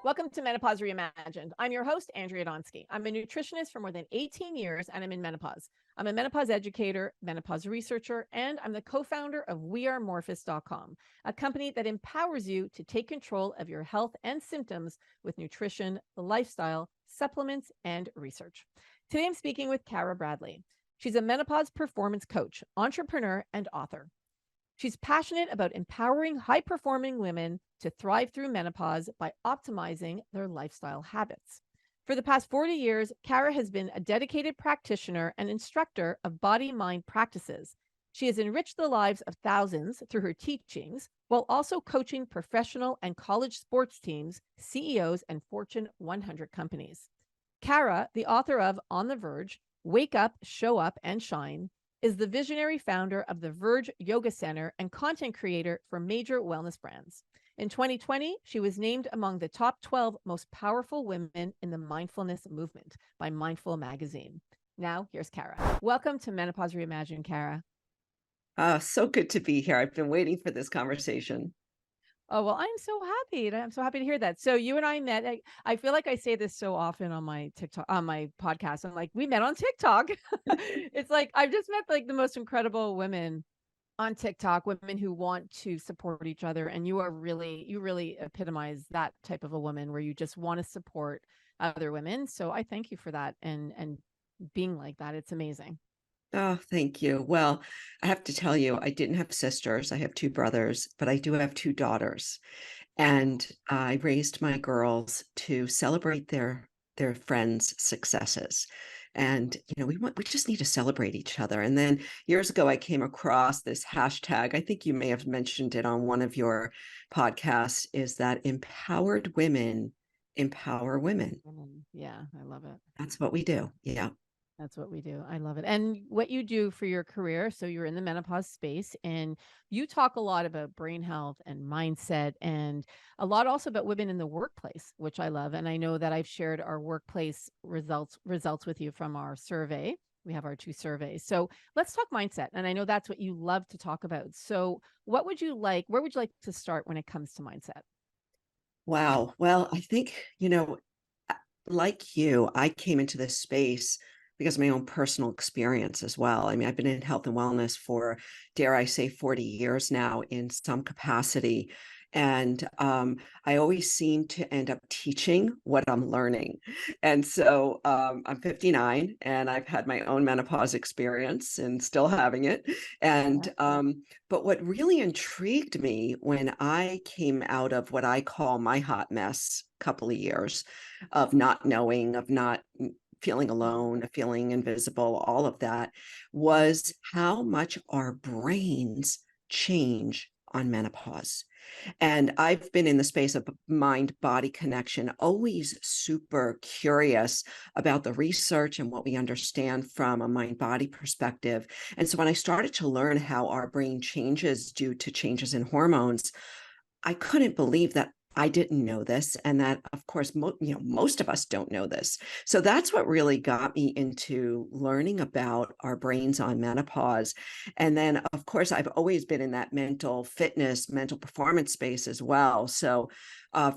Welcome to Menopause Reimagined. I'm your host, ANDREA DONSKY. I'm a nutritionist for more than 18 years, and I'm in menopause. I'm a menopause educator, menopause researcher, and I'm the co-founder of WeAreMorphus.com, a company that empowers you to take control of your health and symptoms with nutrition, lifestyle, supplements, and research. Today, I'm speaking with Cara Bradley. She's a menopause performance coach, entrepreneur, and author. She's passionate about empowering high-performing women to thrive through menopause by optimizing their lifestyle habits. For the past 40 years, Cara has been a dedicated practitioner and instructor of body-mind practices. She has enriched the lives of thousands through her teachings, while also coaching professional and college sports teams, CEOs, and Fortune 100 companies. Cara, the author of On the Verge, Wake Up, Show Up, and Shine, is the visionary founder of the Verge Yoga Center and content creator for major wellness brands. In 2020, she was named among the top 12 most powerful women in the mindfulness movement by Mindful magazine. Now, here's Cara. Welcome to Menopause Reimagined, Cara. So good to be here. I've been waiting for this conversation. Oh, well, I'm so happy. I'm so happy to hear that. So you and I met. I feel like I say this so often on my TikTok, on my podcast. I'm like, we met on TikTok. It's like I've just met like the most incredible women on TikTok, women who want to support each other. And you really epitomize that type of a woman where you just want to support other women. So I thank you for that and being like that. It's amazing. Oh, thank you. Well, I have to tell you, I didn't have sisters. I have two brothers, but I do have two daughters. And I raised my girls to celebrate their friends' successes. And we just need to celebrate each other. And then years ago, I came across this hashtag. I think you may have mentioned it on one of your podcasts, is that empowered women empower women. Yeah, I love it. That's what we do. Yeah. That's what we do. I love it. And what you do for your career. So you're in the menopause space and you talk a lot about brain health and mindset and a lot also about women in the workplace, which I love. And I know that I've shared our workplace results with you from our survey. We have our 2 surveys. So let's talk mindset. And I know that's what you love to talk about. So where would you like to start when it comes to mindset? Wow. Well, I think, like you, I came into this space because of my own personal experience as well. I mean, I've been in health and wellness for, dare I say, 40 years now in some capacity. And I always seem to end up teaching what I'm learning. And so I'm 59 and I've had my own menopause experience and still having it. And but what really intrigued me when I came out of what I call my hot mess couple of years of not knowing, of not feeling alone, feeling invisible, all of that, was how much our brains change on menopause. And I've been in the space of mind-body connection, always super curious about the research and what we understand from a mind-body perspective. And so when I started to learn how our brain changes due to changes in hormones, I couldn't believe that I didn't know this, and that, of course, most of us don't know this. So that's what really got me into learning about our brains on menopause. And then, of course, I've always been in that mental fitness, mental performance space as well. So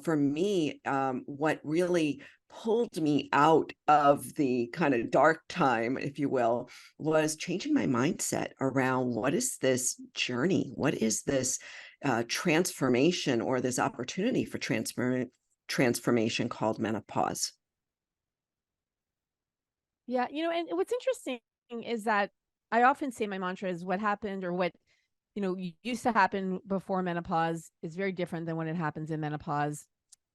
for me, what really pulled me out of the kind of dark time, if you will, was changing my mindset around what is this journey? What is this transformation or this opportunity for transformation called menopause? Yeah, and what's interesting is that I often say my mantra is what happened or what, used to happen before menopause is very different than when it happens in menopause.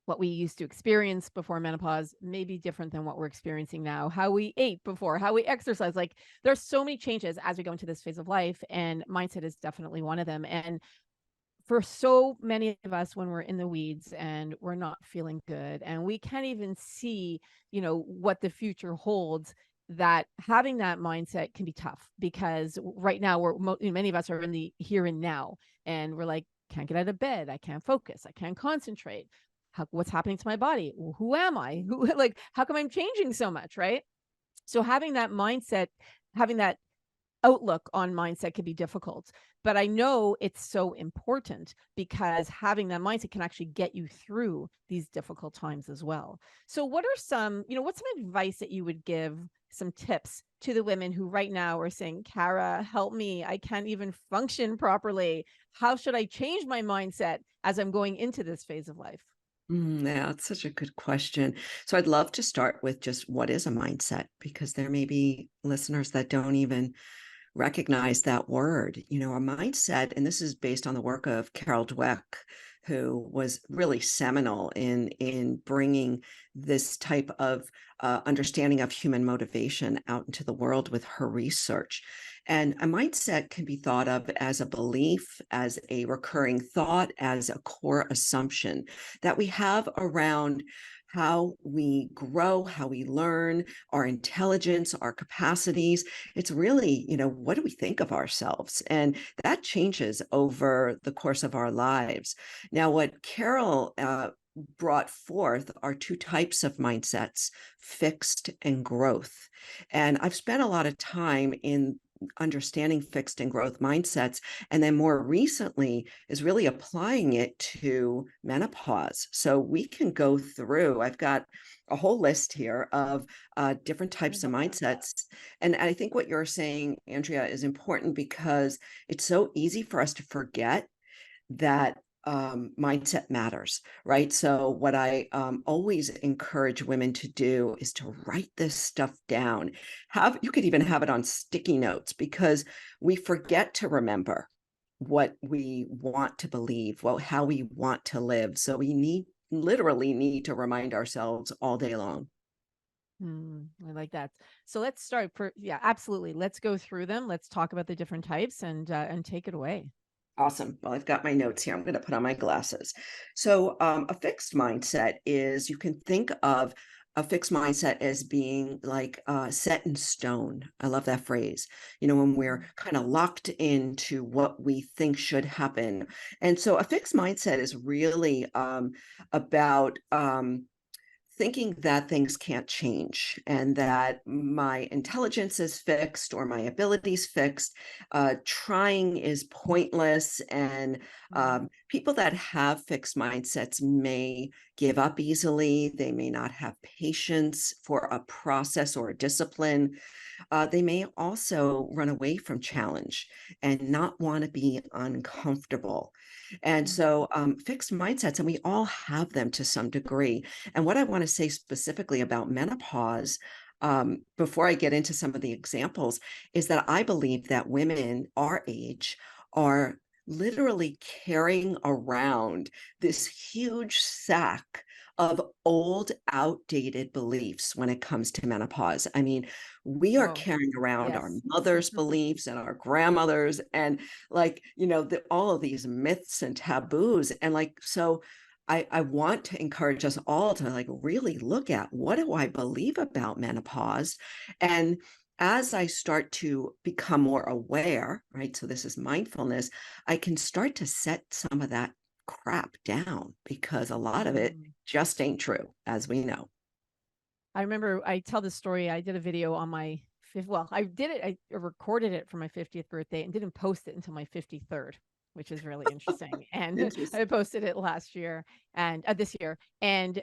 What we used to experience before menopause may be different than what we're experiencing now. How we ate before, how we exercise, like there's so many changes as we go into this phase of life, and mindset is definitely one of them. And for so many of us, when we're in the weeds and we're not feeling good and we can't even see, what the future holds, that having that mindset can be tough because right now many of us are in the here and now and we're like, can't get out of bed. I can't focus. I can't concentrate. What's happening to my body? Who am I? How come I'm changing so much? Right. So having that mindset, having that outlook on mindset can be difficult, but I know it's so important because having that mindset can actually get you through these difficult times as well. So what are some, what's some advice that you would give, some tips to the women who right now are saying, Cara, help me, I can't even function properly. How should I change my mindset as I'm going into this phase of life? Yeah, it's such a good question. So I'd love to start with just what is a mindset, because there may be listeners that don't even recognize that word. A mindset, and this is based on the work of Carol Dweck, who was really seminal in bringing this type of understanding of human motivation out into the world with her research. And a mindset can be thought of as a belief, as a recurring thought, as a core assumption that we have around how we grow, how we learn, our intelligence, our capacities. It's really, what do we think of ourselves? And that changes over the course of our lives. Now, what Carol brought forth are two types of mindsets, fixed and growth. And I've spent a lot of time in understanding fixed and growth mindsets, and then more recently is really applying it to menopause. So we can go through, I've got a whole list here of different types of mindsets. And I think what you're saying, Andrea, is important because it's so easy for us to forget that mindset matters, right? So what I always encourage women to do is to write this stuff down. You could even have it on sticky notes, because we forget to remember what we want to believe, how we want to live. So we literally need to remind ourselves all day long. I like that. So let's start yeah, absolutely. Let's go through them. Let's talk about the different types and take it away. Awesome. Well, I've got my notes here. I'm going to put on my glasses. So a fixed mindset is, you can think of a fixed mindset as being like set in stone. I love that phrase. When we're kind of locked into what we think should happen. And so a fixed mindset is really about thinking that things can't change, and that my intelligence is fixed or my abilities fixed, trying is pointless. And people that have fixed mindsets may give up easily. They may not have patience for a process or a discipline. They may also run away from challenge and not want to be uncomfortable. And so fixed mindsets, and we all have them to some degree. And what I want to say specifically about menopause, before I get into some of the examples, is that I believe that women our age are literally carrying around this huge sack of old, outdated beliefs when it comes to menopause. I mean, we are carrying around our mothers' beliefs and our grandmothers, and all of these myths and taboos. And so I want to encourage us all to really look at, what do I believe about menopause? And as I start to become more aware, right? So this is mindfulness. I can start to set some of that crap down, because a lot of it just ain't true, as we know. I remember I tell this story. I did a video on my I recorded it for my 50th birthday and didn't post it until my 53rd, which is really interesting. And I posted it last year and this year. And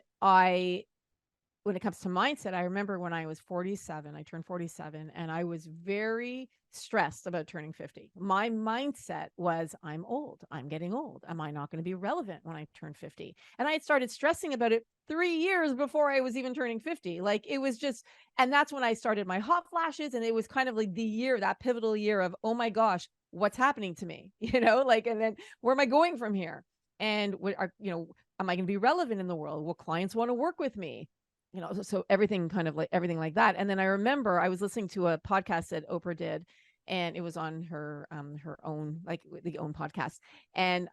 when it comes to mindset, I remember when I was 47, I turned 47, and I was very stressed about turning 50. My mindset was, I'm old. I'm getting old. Am I not going to be relevant when I turn 50? And I had started stressing about it 3 years before I was even turning 50. It was just, and that's when I started my hot flashes. And it was kind of like that pivotal year of, oh my gosh, what's happening to me? And then where am I going from here? And am I going to be relevant in the world? Will clients want to work with me? So everything everything like that. And then I remember I was listening to a podcast that Oprah did, and it was on her own, the own podcast. And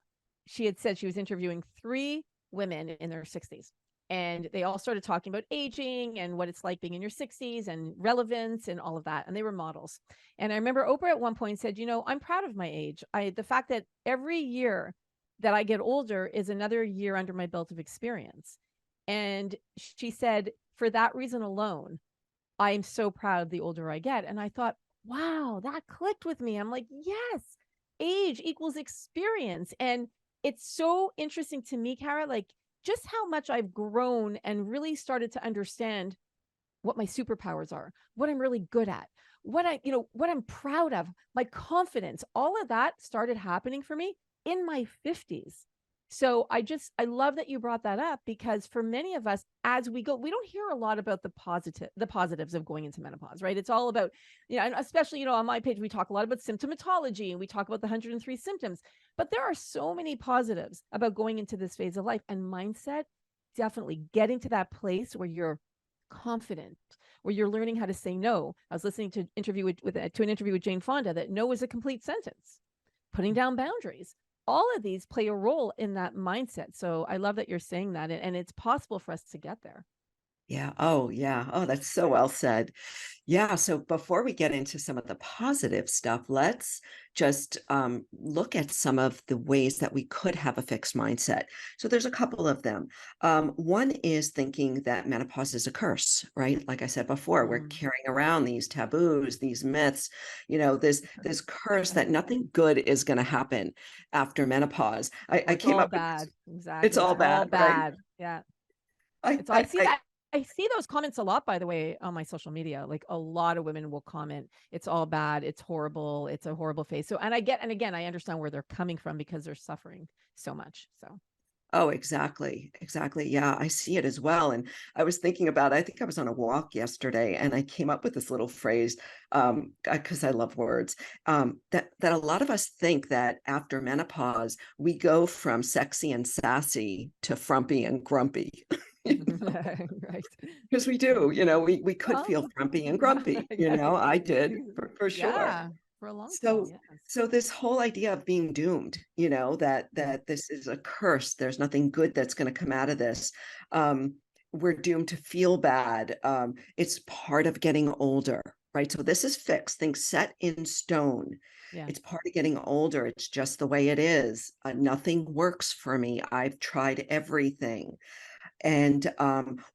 she had said she was interviewing 3 women in their 60s. And they all started talking about aging and what it's like being in your 60s and relevance and all of that. And they were models. And I remember Oprah at one point said, I'm proud of my age. The fact that every year that I get older is another year under my belt of experience. And she said, for that reason alone, I am so proud the older I get. And I thought, wow, that clicked with me. I'm like, yes, age equals experience. And it's so interesting to me, Cara, like just how much I've grown and really started to understand what my superpowers are, what I'm really good at, what what I'm proud of, my confidence, all of that started happening for me in my 50s. So I love that you brought that up, because for many of us, as we go, we don't hear a lot about the positives of going into menopause, right? It's all about, and especially, on my page, we talk a lot about symptomatology and we talk about the 103 symptoms, but there are so many positives about going into this phase of life, and mindset, definitely getting to that place where you're confident, where you're learning how to say no. I was listening to an interview with Jane Fonda, that no is a complete sentence, putting down boundaries. All of these play a role in that mindset. So I love that you're saying that, and it's possible for us to get there. Yeah. Oh, yeah. Oh, that's so well said. Yeah. So before we get into some of the positive stuff, let's just look at some of the ways that we could have a fixed mindset. So there's a couple of them. One is thinking that menopause is a curse, right? Like I said before, we're carrying around these taboos, these myths, this curse that nothing good is going to happen after menopause. I It's came all up with bad. it's Exactly. It's all all bad, right? bad. Yeah. I, It's, I I, see I that. I see those comments a lot, by the way, on my social media. Like a lot of women will comment, it's all bad, it's horrible, it's a horrible phase. So, and again, I understand where they're coming from because they're suffering so much. So, Oh, exactly. Exactly. Yeah, I see it as well. And I was thinking about, I think I was on a walk yesterday and I came up with this little phrase, because I love words, that a lot of us think that after menopause, we go from sexy and sassy to frumpy and grumpy. right. Because we do, we could Well, feel frumpy and grumpy, I did for sure. yeah, for a long time. So Yes. so this whole idea of being doomed, that this is a curse, there's nothing good that's going to come out of this. We're doomed to feel bad. It's part of getting older, right? So this is fixed, things set in stone. Yeah. It's part of getting older. It's just the way it is. Nothing works for me. I've tried everything. And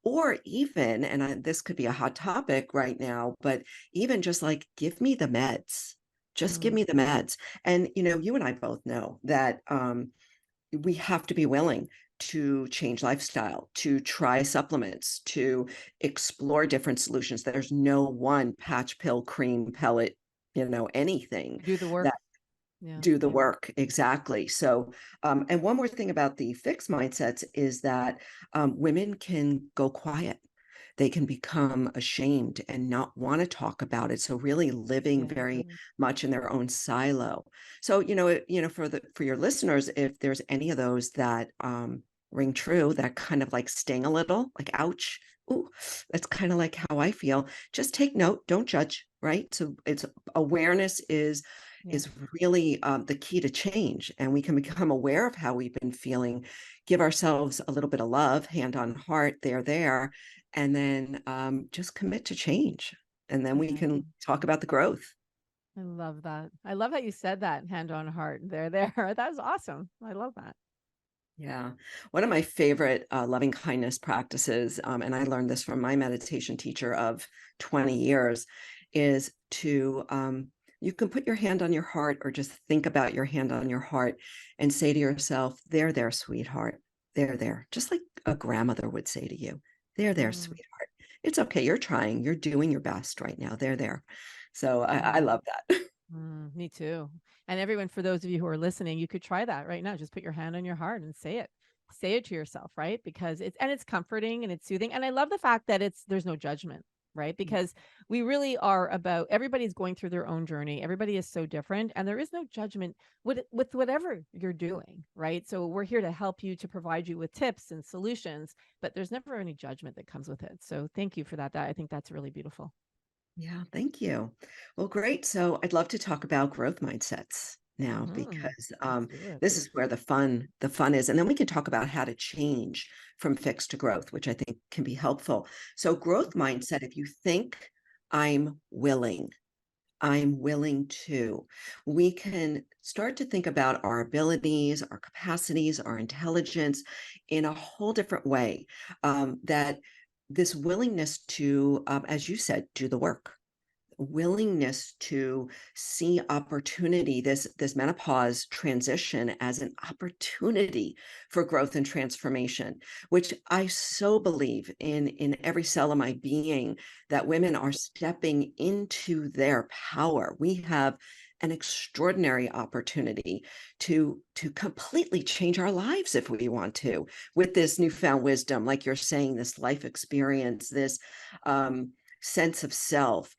or even, and this could be a hot topic right now, but even just like, give me the meds, just give Mm, me the meds. And you and I both know that we have to be willing to change lifestyle, to try supplements, to explore different solutions. There's no one patch, pill, cream, pellet, anything do the that work. Yeah. do the work. Exactly. So and one more thing about the fixed mindsets is that women can go quiet. They can become ashamed and not want to talk about it, so really living Yeah. very much in their own silo. So for your listeners, if there's any of those that ring true, that kind of like sting a little, like ouch, ooh, that's kind of like how I feel, just take note, don't judge, right? So it's awareness Yeah. is really the key to change. And we can become aware of how we've been feeling, give ourselves a little bit of love, hand on heart, there, and then just commit to change. And then we Yeah. can talk about the growth. I love that. I love how you said that, hand on heart. There. That was awesome. I love that. Yeah. One of my favorite loving kindness practices, and I learned this from my meditation teacher of 20 years, is to, you can put your hand on your heart or just think about your hand on your heart and say to yourself, there, sweetheart. There. Just like a grandmother would say to you, there, Mm, sweetheart. It's okay. You're trying. You're doing your best right now. There. So I mm, love that. me too. And everyone, for those of you who are listening, you could try that right now. Just put your hand on your heart and say it. Say it to yourself, right? Because it's comforting and it's soothing. And I love the fact that there's no judgment, right? Because we really are about, everybody's going through their own journey. Everybody is so different, and there is no judgment with whatever you're doing, right? So we're here to help you, to provide you with tips and solutions, but there's never any judgment that comes with it. So thank you for that. I think that's really beautiful. Yeah, thank you. Well, great. So I'd love to talk about growth mindsets now, because Let's do it. this is where the fun is. And then we can talk about how to change from fixed to growth, which I think can be helpful. So growth mindset, if you think I'm willing to, we can start to think about our abilities, our capacities, our intelligence in a whole different way. That this willingness to, as you said, do the work. willingness to see opportunity, this menopause transition as an opportunity for growth and transformation, which I so believe in every cell of my being, that women are stepping into their power. We have an extraordinary opportunity to completely change our lives if we want to, with this newfound wisdom, like you're saying, this life experience, this sense of self.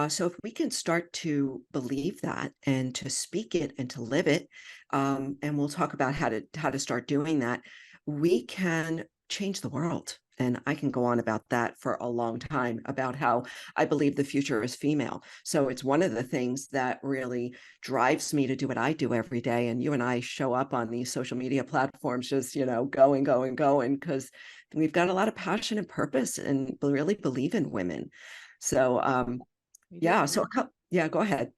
So if we can start to believe that and to speak it and to live it, and we'll talk about how to start doing that, we can change the world. And I can go on about that for a long time, about how I believe the future is female. So it's one of the things that really drives me to do what I do every day. And you and I show up on these social media platforms, just, going, because we've got a lot of passion and purpose and really believe in women. So, We do. yeah. So, yeah, go ahead.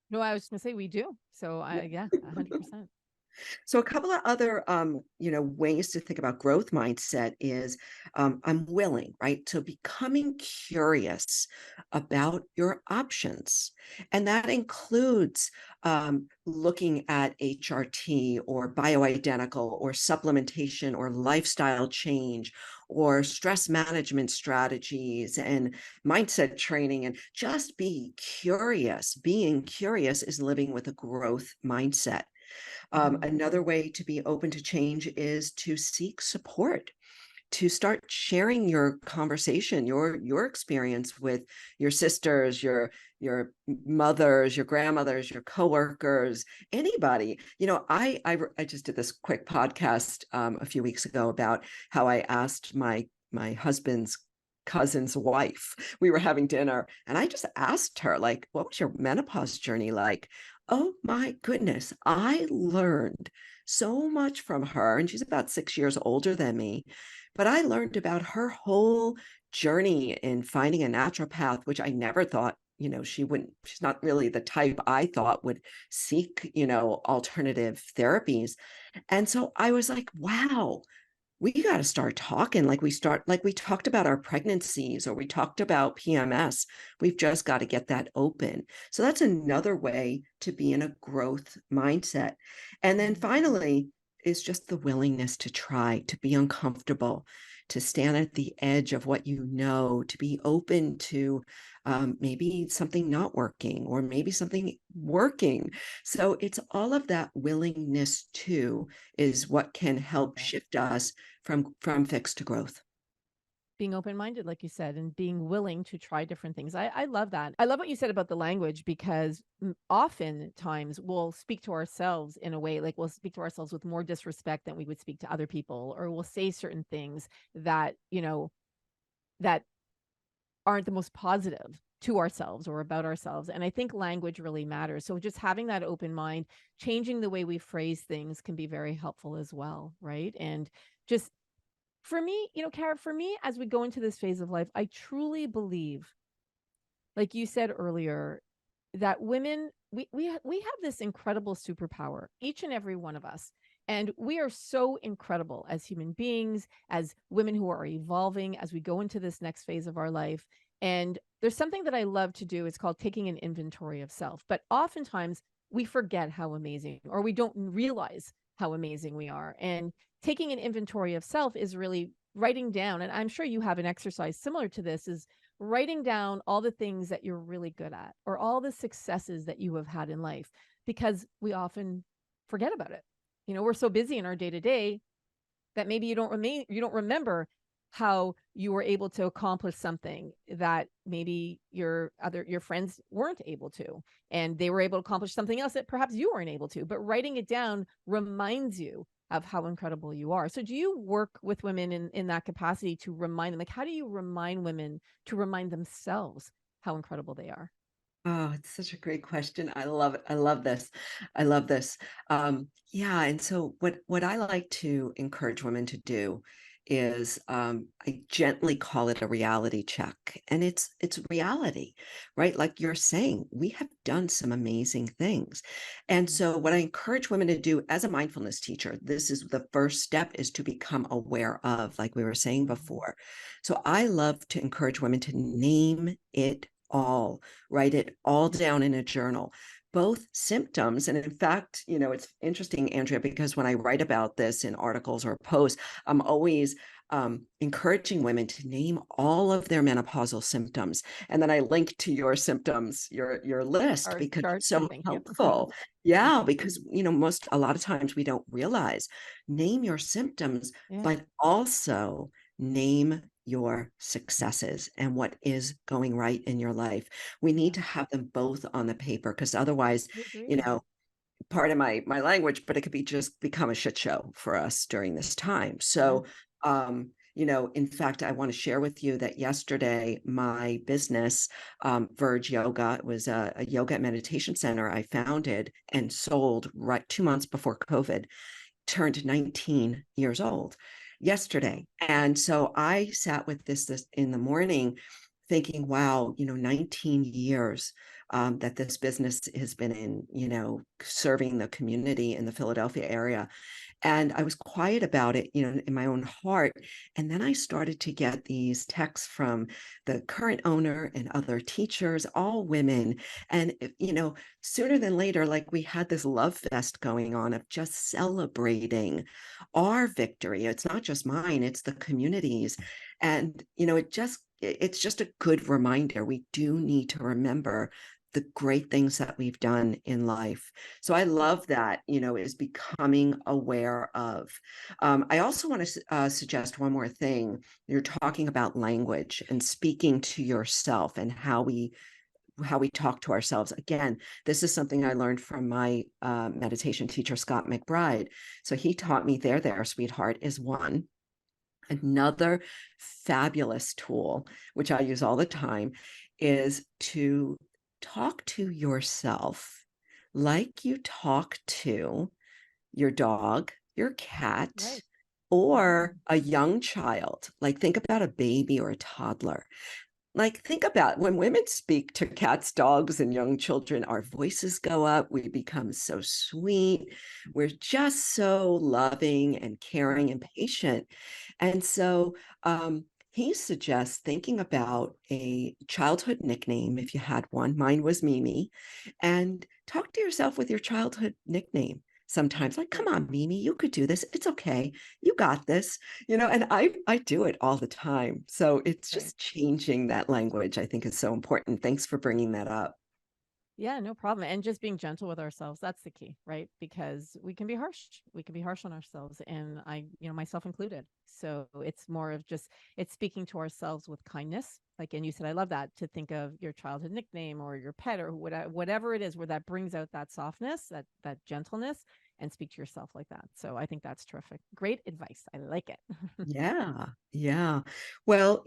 No, I was just gonna say we do. So yeah, 100%. So a couple of other, ways to think about growth mindset is, I'm willing, right? So becoming curious about your options. And that includes looking at HRT or bioidentical or supplementation or lifestyle change or stress management strategies and mindset training, and just be curious. Being curious is living with a growth mindset. Another way to be open to change is to seek support, to start sharing your conversation, your experience with your sisters, your mothers, your grandmothers, your coworkers, anybody. I just did this quick podcast a few weeks ago about how I asked my husband's cousin's wife. We were having dinner, and I just asked her, like, what was your menopause journey like? Oh my goodness, I learned so much from her, and she's about 6 years older than me. But I learned about her whole journey in finding a naturopath, which I never thought, she's not really the type I thought would seek, alternative therapies. And so I was like, wow, we got to start talking, like we talked about our pregnancies, or we talked about PMS. We've just got to get that open. So that's another way to be in a growth mindset. And then finally is just the willingness to try, to be uncomfortable, to stand at the edge of what you know, to be open to maybe something not working or maybe something working. So it's all of that willingness to is what can help shift us from fixed to growth. Being open-minded, like you said, and being willing to try different things. I love that. I love what you said about the language, because oftentimes we'll speak to ourselves in a way, like we'll speak to ourselves with more disrespect than we would speak to other people, or we'll say certain things that, that aren't the most positive to ourselves or about ourselves. And I think language really matters. So just having that open mind, changing the way we phrase things can be very helpful as well, right? And just for me, Cara, for me, as we go into this phase of life, I truly believe, like you said earlier, that women, we have this incredible superpower, each and every one of us. And we are so incredible as human beings, as women who are evolving as we go into this next phase of our life. And there's something that I love to do. It's called taking an inventory of self. But oftentimes we forget how amazing, or we don't realize how amazing we are. And taking an inventory of self is really writing down, and I'm sure you have an exercise similar to this, is writing down all the things that you're really good at, or all the successes that you have had in life, because we often forget about it. We're so busy in our day to day that maybe you don't remember how you were able to accomplish something that maybe your friends weren't able to, and they were able to accomplish something else that perhaps you weren't able to. But writing it down reminds you of how incredible you are. So do you work with women in that capacity to remind them? Like, how do you remind women to remind themselves how incredible they are? Oh, it's such a great question. I love it. I love this. I love this. Yeah. And so what I like to encourage women to do is, I gently call it a reality check. And it's reality, right? Like you're saying, we have done some amazing things. And so what I encourage women to do as a mindfulness teacher, this is the first step, is to become aware of, like we were saying before. So I love to encourage women to name it all, write it all down in a journal, both symptoms. And in fact, it's interesting, Andrea, because when I write about this in articles or posts, I'm always encouraging women to name all of their menopausal symptoms. And then I link to your symptoms, your list, Our because chart. it's so Thank you. helpful. Yeah, because, a lot of times we don't realize, name your symptoms, Yeah. but also name your successes and what is going right in your life. We need to have them both on the paper, because otherwise, I agree. you know, part of my language, but it could be just become a shit show for us during this time. So, in fact, I want to share with you that yesterday, my business, Verge Yoga, it was a yoga and meditation center I founded and sold right 2 months before COVID, turned 19 years old yesterday. And so I sat with this in the morning thinking, wow, 19 years that this business has been in, serving the community in the Philadelphia area. And I was quiet about it, in my own heart. And then I started to get these texts from the current owner and other teachers, all women. And, sooner than later, like, we had this love fest going on of just celebrating our victory. It's not just mine, it's the community's. And, it's just a good reminder. We do need to remember the great things that we've done in life. So I love that, is becoming aware of. I also want to suggest one more thing. You're talking about language and speaking to yourself and how we talk to ourselves. Again, this is something I learned from my meditation teacher, Scott McBride. So he taught me there, sweetheart, is one. Another fabulous tool, which I use all the time, is to talk to yourself like you talk to your dog, your cat, Right. or a young child. Like, think about a baby or a toddler. Like, think about when women speak to cats, dogs, and young children, our voices go up. We become so sweet. We're just so loving and caring and patient. And so he suggests thinking about a childhood nickname if you had one. Mine was Mimi. And talk to yourself with your childhood nickname. Sometimes, like, come on, Mimi, you could do this. It's okay. You got this. And I do it all the time. So it's just changing that language, I think, is so important. Thanks for bringing that up. Yeah, no problem. And just being gentle with ourselves, that's the key, right? Because we can be harsh. We can be harsh on ourselves, and myself included. So it's more of just, it's speaking to ourselves with kindness. Like, and you said, I love that, to think of your childhood nickname or your pet or whatever it is, where that brings out that softness, that gentleness, and speak to yourself like that. So I think that's terrific. Great advice. I like it. Yeah. Yeah. Well,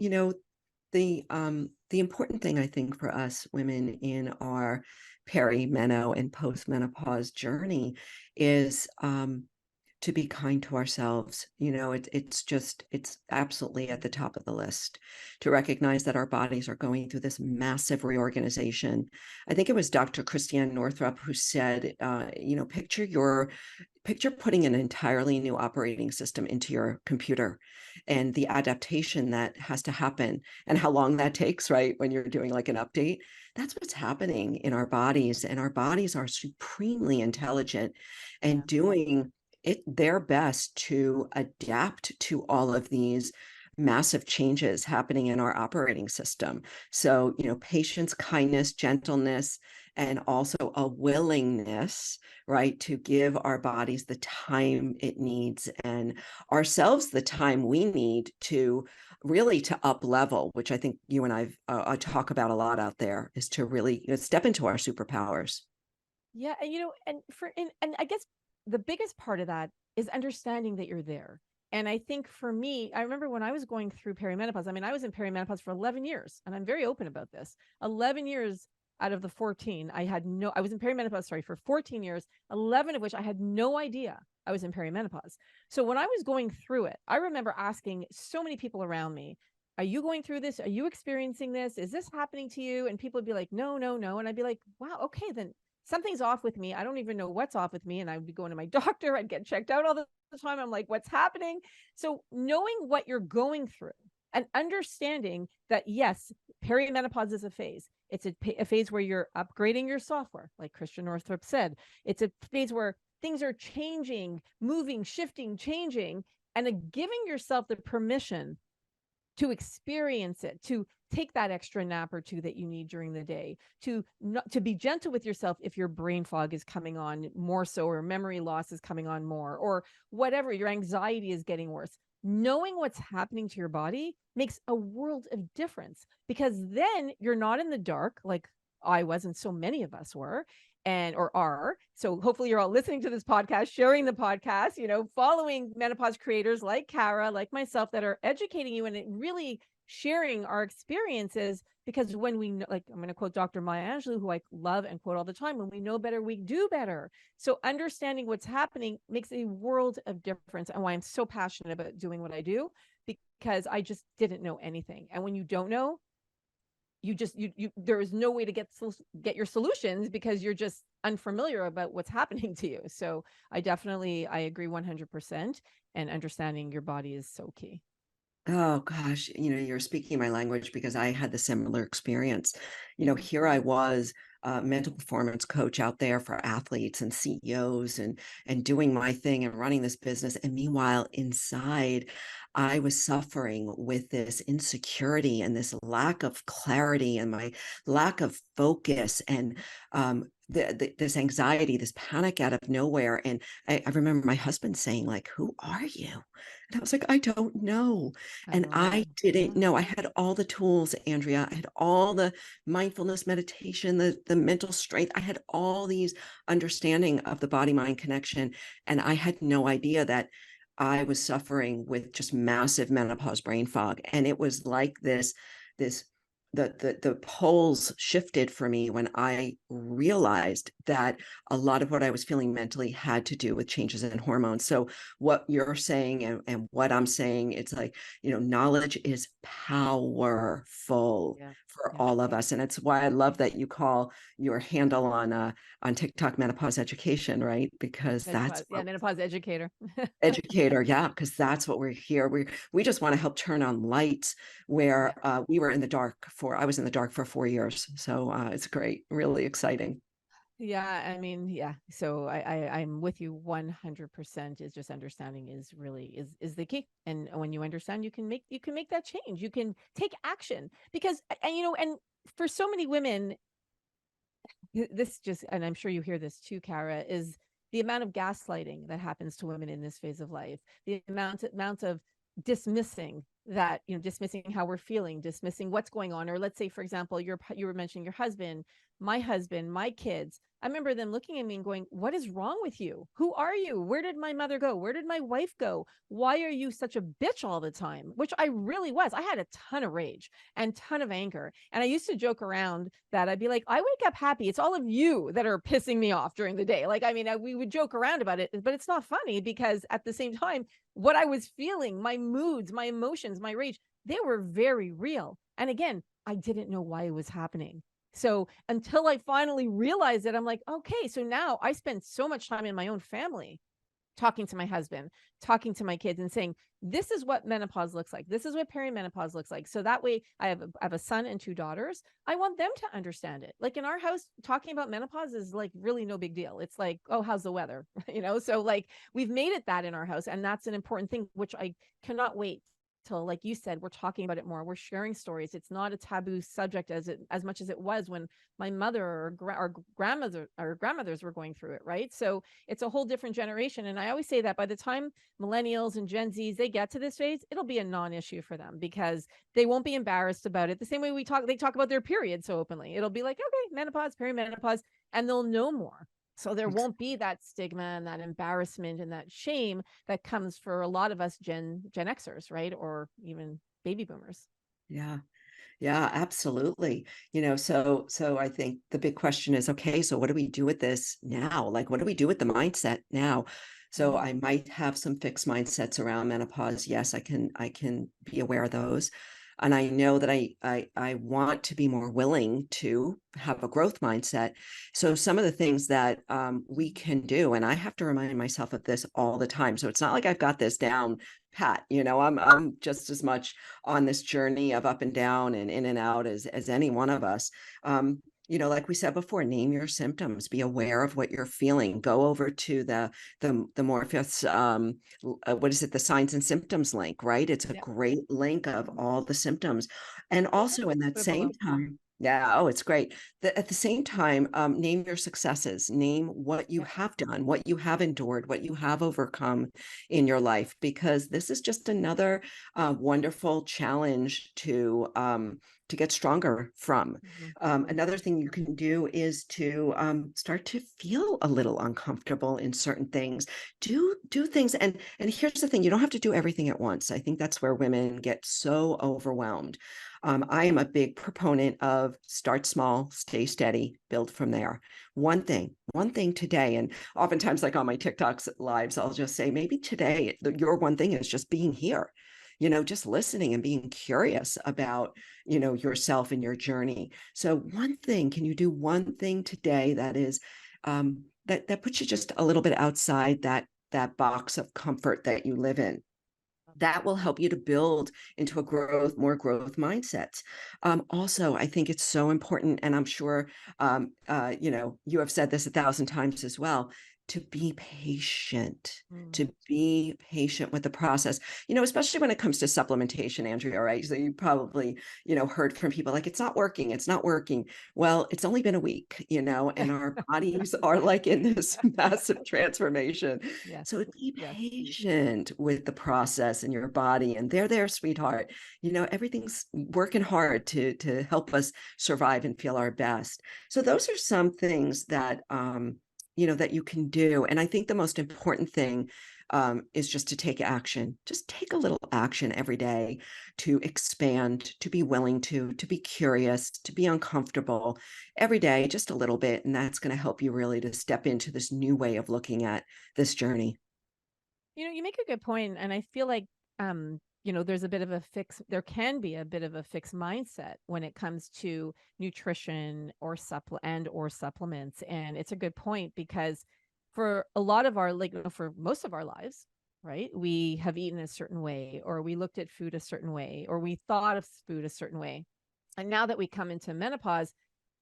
the important thing, I think, for us women in our perimeno and postmenopause journey is to be kind to ourselves. It's absolutely at the top of the list, to recognize that our bodies are going through this massive reorganization. I think it was Dr. Christiane Northrup who said, picture putting an entirely new operating system into your computer, and the adaptation that has to happen and how long that takes, right? When you're doing like an update, that's what's happening in our bodies. And our bodies are supremely intelligent and doing their best to adapt to all of these massive changes happening in our operating system. So, patience, kindness, gentleness, and also a willingness, right, to give our bodies the time it needs and ourselves the time we need to really to up level, which I think you and I talk about a lot out there, is to really step into our superpowers. Yeah, and I guess the biggest part of that is understanding that you're there. And I think for me, I remember when I was going through perimenopause. I mean, I was in perimenopause for 11 years, and I'm very open about this. 11 years out of the 14, I was in perimenopause, sorry, for 14 years, 11 of which I had no idea I was in perimenopause. So when I was going through it, I remember asking so many people around me, are you going through this? Are you experiencing this? Is this happening to you? And people would be like, no, no, no. And I'd be like, wow, okay, then something's off with me. I don't even know what's off with me. And I would be going to my doctor. I'd get checked out all the time. I'm like, what's happening? So knowing what you're going through and understanding that, yes, perimenopause is a phase. It's a phase where you're upgrading your software, like Christian Northrup said. It's a phase where things are changing, moving, shifting, changing, and giving yourself the permission to experience it, to take that extra nap or two that you need during the day, to be gentle with yourself if your brain fog is coming on more so, or memory loss is coming on more, or whatever, your anxiety is getting worse. Knowing what's happening to your body makes a world of difference, because then you're not in the dark like I was and so many of us were, or are. So hopefully you're all listening to this podcast, sharing the podcast, following menopause creators like Cara, like myself, that are educating you and really sharing our experiences. Because when we know, like, I'm going to quote Dr. Maya Angelou, who I love and quote all the time, when we know better, we do better. So understanding what's happening makes a world of difference, and why I'm so passionate about doing what I do, because I just didn't know anything. And when you don't know, there is no way to get your solutions, because you're just unfamiliar about what's happening to you. So I agree 100%, and understanding your body is so key. Oh gosh, you're speaking my language, because I had the similar experience. Here I was, a mental performance coach out there for athletes and CEOs, and doing my thing and running this business. And meanwhile, inside, I was suffering with this insecurity and this lack of clarity and my lack of focus, and this anxiety, this panic out of nowhere. And I remember my husband saying, like, "Who are you?" And I was like, "I don't know." And I didn't know. I had all the tools, Andrea. I had all the mindfulness meditation, the mental strength. I had all these understanding of the body-mind connection. And I had no idea that I was suffering with just massive menopause brain fog. And it was like the poles shifted for me when I realized that a lot of what I was feeling mentally had to do with changes in hormones. So what you're saying and what I'm saying, it's like, knowledge is powerful for all of us. And it's why I love that you call your handle on TikTok menopause education, right? Because that's menopause educator. Educator, yeah, because that's what we're here. We just want to help turn on lights where we were in the dark I was in the dark for 4 years. So it's great, really exciting. Yeah, I mean, yeah. So I'm with you 100%. Is just understanding is really is the key. And when you understand, you can make that change. You can take action, because and for so many women, this just, and I'm sure you hear this too, Cara, is the amount of gaslighting that happens to women in this phase of life, the amount of dismissing dismissing how we're feeling, dismissing what's going on. Or let's say, for example, you were mentioning your husband, my kids. I remember them looking at me and going, "What is wrong with you? Who are you? Where did my mother go? Where did my wife go? Why are you such a bitch all the time?" Which I really was. I had a ton of rage and ton of anger. And I used to joke around that I'd be like, "I wake up happy. It's all of you that are pissing me off during the day." Like, I mean, we would joke around about it, but it's not funny, because at the same time, what I was feeling, my moods, my emotions, my rage, they were very real. And again, I didn't know why it was happening. So until I finally realized it, I'm like, okay, so now I spend so much time in my own family, talking to my husband, talking to my kids, and saying, this is what menopause looks like. This is what perimenopause looks like. So that way I have a son and 2 daughters. I want them to understand it. Like in our house, talking about menopause is like really no big deal. It's like, oh, how's the weather? So like we've made it that in our house. And that's an important thing, which I cannot wait till, like you said, we're talking about it more. We're sharing stories. It's not a taboo subject as much as it was when my mother or grandmothers were going through it, right? So it's a whole different generation. And I always say that by the time millennials and Gen Zs, they get to this phase, it'll be a non-issue for them, because they won't be embarrassed about it. The same way they talk about their period so openly. It'll be like, okay, menopause, perimenopause, and they'll know more. So there won't be that stigma and that embarrassment and that shame that comes for a lot of us Gen Xers, right? Or even baby boomers. Yeah. Yeah, absolutely. So I think the big question is, okay, so what do we do with this now? Like, what do we do with the mindset now? So I might have some fixed mindsets around menopause. Yes, I can be aware of those. And I know that I want to be more willing to have a growth mindset. So some of the things that we can do, and I have to remind myself of this all the time. So it's not like I've got this down pat, I'm just as much on this journey of up and down and in and out as any one of us. Like we said before, name your symptoms, be aware of what you're feeling, go over to the Morphus, what is it? The signs and symptoms link, right? It's a Yeah. great link of all the symptoms. And Yeah. also in that Put a same below. time, yeah, oh, it's great. At the same time, name your successes, name what you Yeah. have done, what you have endured, what you have overcome in your life, because this is just another wonderful challenge to get stronger from. Another thing you can do is to start to feel a little uncomfortable in certain things. Do things, and here's the thing: you don't have to do everything at once. I think that's where women get so overwhelmed. I am a big proponent of start small, stay steady, build from there. One thing today. And oftentimes, like on my TikToks lives, I'll just say, maybe today, your one thing is just being here, just listening and being curious about, yourself and your journey. So can you do one thing today that is, that puts you just a little bit outside that box of comfort that you live in? That will help you to build into more growth mindsets. Also, I think it's so important, and I'm sure, you have said this 1,000 times as well, to be patient, Mm. to be patient with the process, especially when it comes to supplementation, Andrea, right? So you probably, heard from people like, it's not working, it's not working. Well, it's only been a week, and our bodies are like in this massive transformation. Yes. So be Yes. patient with the process and your body, and they're there, sweetheart. Everything's working hard to help us survive and feel our best. So those are some things that that you can do. And I think the most important thing is just to take action. Just take a little action every day to expand, to be willing to be curious, to be uncomfortable every day, just a little bit. And that's going to help you really to step into this new way of looking at this journey. You make a good point, and I feel like there's a bit of a fix. There can be a bit of a fixed mindset when it comes to nutrition or supplements, and it's a good point because for a lot of our for most of our lives, right, we have eaten a certain way, or we looked at food a certain way, or we thought of food a certain way, and now that we come into menopause,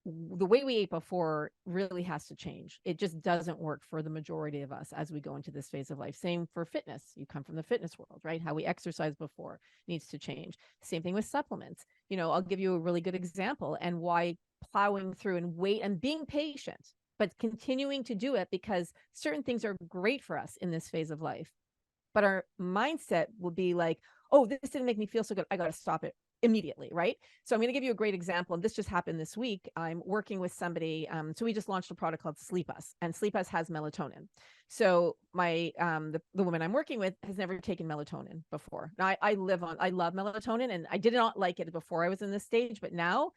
the way we ate before really has to change. It just doesn't work for the majority of us as we go into this phase of life. Same for fitness. You come from the fitness world, right? How we exercised before needs to change. Same thing with supplements. I'll give you a really good example and why plowing through and wait and being patient, but continuing to do it because certain things are great for us in this phase of life. But our mindset will be like, oh, this didn't make me feel so good. I got to stop it immediately, right? So I'm going to give you a great example. And this just happened this week. I'm working with somebody. So we just launched a product called Sleep Us, and Sleep Us has melatonin. So my the woman I'm working with has never taken melatonin before. Now I love melatonin, and I did not like it before I was in this stage, but now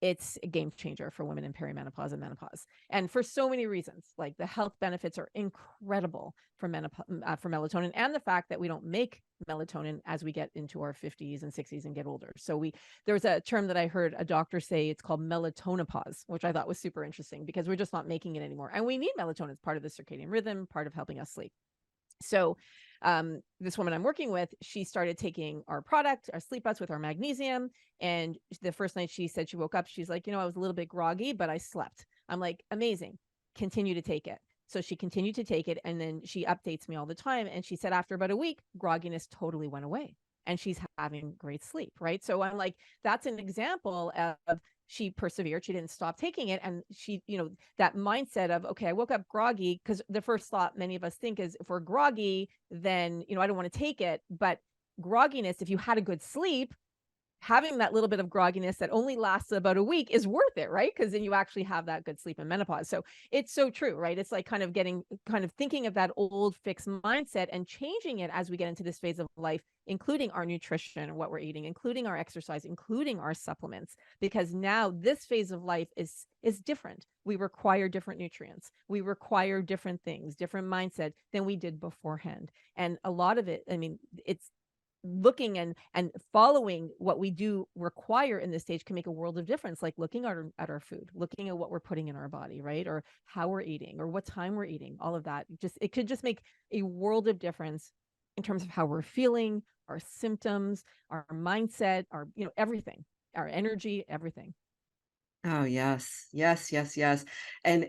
it's a game changer for women in perimenopause and menopause, and for so many reasons. Like the health benefits are incredible for for melatonin, and the fact that we don't make melatonin as we get into our 50s and 60s and get older. So there's a term that I heard a doctor say, it's called melatonopause, which I thought was super interesting because we're just not making it anymore, and we need melatonin. It's part of the circadian rhythm, part of helping us sleep. So this woman I'm working with, she started taking our product, our Sleep Us with our magnesium. And the first night she said she woke up, she's like, I was a little bit groggy, but I slept. I'm like, amazing. Continue to take it. So she continued to take it. And then she updates me all the time. And she said after about a week, grogginess totally went away and she's having great sleep. Right. So I'm like, that's an example of she persevered. She didn't stop taking it. And she, that mindset of, okay, I woke up groggy, because the first thought many of us think is, if we're groggy, then, I don't want to take it. But grogginess, if you had a good sleep, having that little bit of grogginess that only lasts about a week is worth it, right? Because then you actually have that good sleep in menopause. So it's so true, right? It's like kind of thinking of that old fixed mindset and changing it as we get into this phase of life, including our nutrition, what we're eating, including our exercise, including our supplements, because now this phase of life is different. We require different nutrients. We require different things, different mindset than we did beforehand. And a lot of it, it's looking and following what we do require in this stage can make a world of difference, like looking at our food, looking at what we're putting in our body, right? Or how we're eating or what time we're eating, all of that. Just, it could just make a world of difference in terms of how we're feeling, our symptoms, our mindset, our, everything, our energy, everything. Oh, yes. Yes, yes, yes. And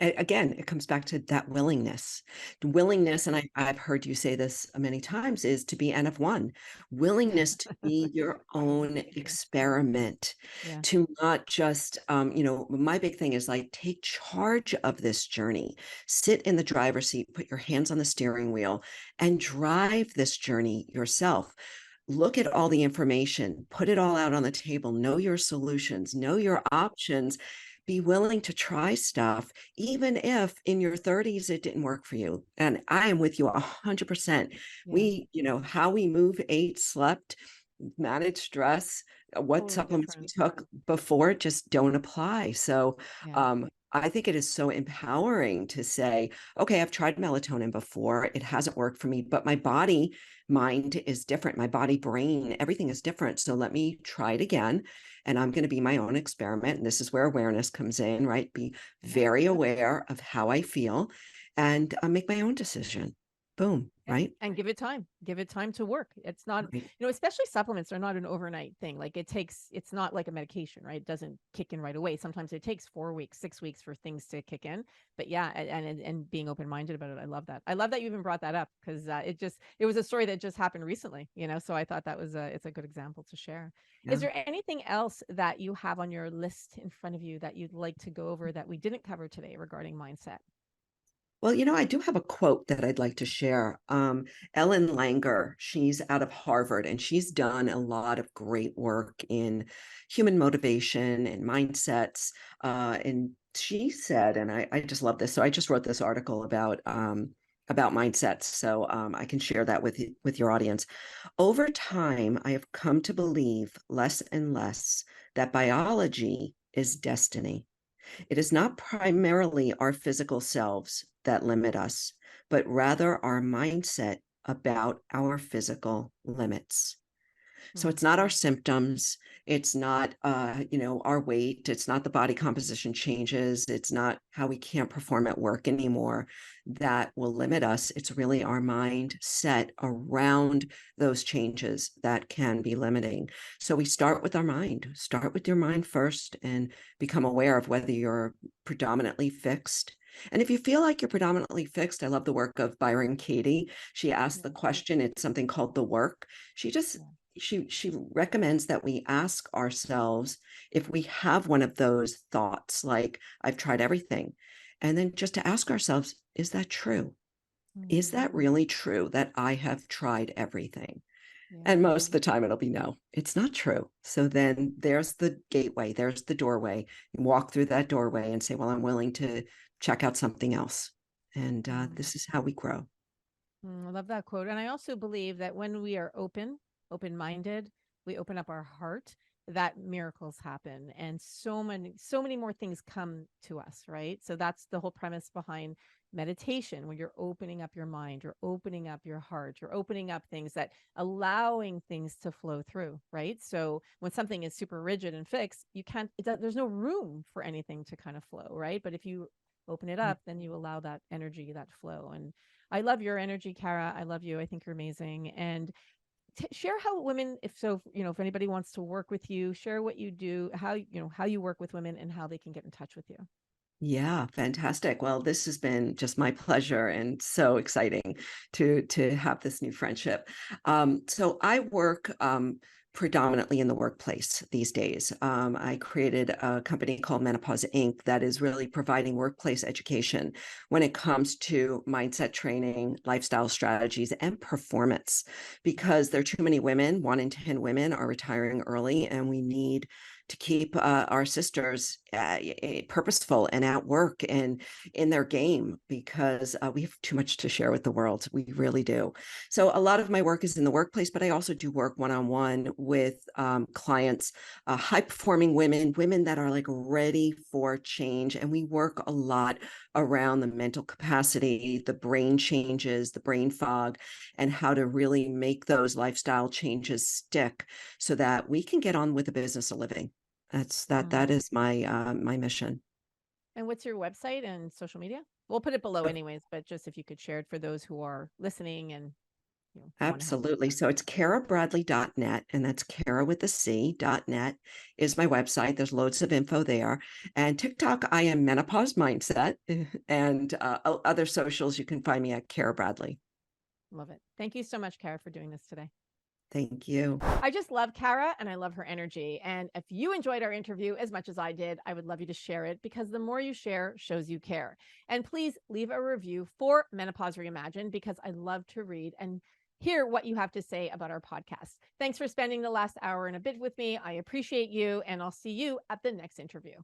again, it comes back to that willingness. The willingness, and I've heard you say this many times, is to be N of one. Willingness to be your own experiment, Yeah. to not just my big thing is like take charge of this journey. Sit in the driver's seat, put your hands on the steering wheel, and drive this journey yourself. Look at all the information, put it all out on the table, know your solutions, know your options, be willing to try stuff, even if in your 30s it didn't work for you. And I am with you 100%. Yeah. We, how we move, ate, slept, managed stress, what Totally supplements we different. took before just don't apply. So Yeah. I think it is so empowering to say, okay, I've tried melatonin before. It hasn't worked for me, but my body mind is different. My body, brain, everything is different. So let me try it again. And I'm going to be my own experiment. And this is where awareness comes in, right? Be very aware of how I feel and make my own decision. Boom, right? And give it time. Give it time to work. It's not, Right. especially supplements are not an overnight thing. Like it's not like a medication, right? It doesn't kick in right away. Sometimes it takes 4 weeks, 6 weeks for things to kick in. But yeah, and being open-minded about it. I love that. I love that you even brought that up because it was a story that just happened recently, So I thought that was it's a good example to share. Is Yeah. there anything else that you have on your list in front of you that you'd like to go over that we didn't cover today regarding mindset? Well, I do have a quote that I'd like to share. Ellen Langer, she's out of Harvard, and she's done a lot of great work in human motivation and mindsets. And she said, and I just love this. So I just wrote this article about mindsets, so I can share that with your audience. Over time, I have come to believe less and less that biology is destiny. It is not primarily our physical selves that limit us, but rather our mindset about our physical limits. So Hmm. it's not our symptoms. It's not, our weight. It's not the body composition changes. It's not how we can't perform at work anymore that will limit us. It's really our mind set around those changes that can be limiting. So we start with our mind. Start with your mind first and become aware of whether you're predominantly fixed. And if you feel like you're predominantly fixed, I love the work of Byron Katie. She asked the Yeah. question, it's something called the work. She just Yeah. she recommends that we ask ourselves if we have one of those thoughts like I've tried everything, and then just to ask ourselves, is that true? Is Hmm. that really true that I have tried everything? Yeah. And most of the time it'll be no, it's not true. So then there's the gateway, there's the doorway. You walk through that doorway and say, well, I'm willing to check out something else. And Mm. this is how we grow. I love that quote. And I also believe that when we are open-minded, we open up our heart, that miracles happen and so many more things come to us, right? So that's the whole premise behind meditation. When you're opening up your mind, you're opening up your heart, you're opening up things, that allowing things to flow through, right? So when something is super rigid and fixed, you can't, there's no room for anything to kind of flow, right? But if you open it up, then you allow that energy, that flow. And I love your energy, Cara. I love you. I think you're amazing. And share how women, if so, if anybody wants to work with you, share what you do, how you work with women and how they can get in touch with you. Yeah, fantastic. Well, this has been just my pleasure and so exciting to have this new friendship. So I work predominantly in the workplace these days. I created a company called Menopause Inc. that is really providing workplace education when it comes to mindset training, lifestyle strategies, and performance, because there are too many women. 1 in 10 women are retiring early, and we need to keep our sisters purposeful and at work and in their game, because we have too much to share with the world. We really do. So a lot of my work is in the workplace, but I also do work one-on-one with clients, high performing women that are like ready for change. And we work a lot around the mental capacity, the brain changes, the brain fog, and how to really make those lifestyle changes stick so that we can get on with the business of living. That is my mission. And what's your website and social media? We'll put it below anyways, but just if you could share it for those who are listening and want to help. Absolutely. So it's carabradley.net, and that's Cara with a C.net is my website. There's loads of info there. And TikTok, I am Menopause Mindset, and other socials, you can find me at Cara Bradley. Love it. Thank you so much, Cara, for doing this today. Thank you. I just love Cara and I love her energy. And if you enjoyed our interview as much as I did, I would love you to share it because the more you share shows you care. And please leave a review for Menopause Reimagined because I love to read and hear what you have to say about our podcast. Thanks for spending the last hour and a bit with me. I appreciate you, and I'll see you at the next interview.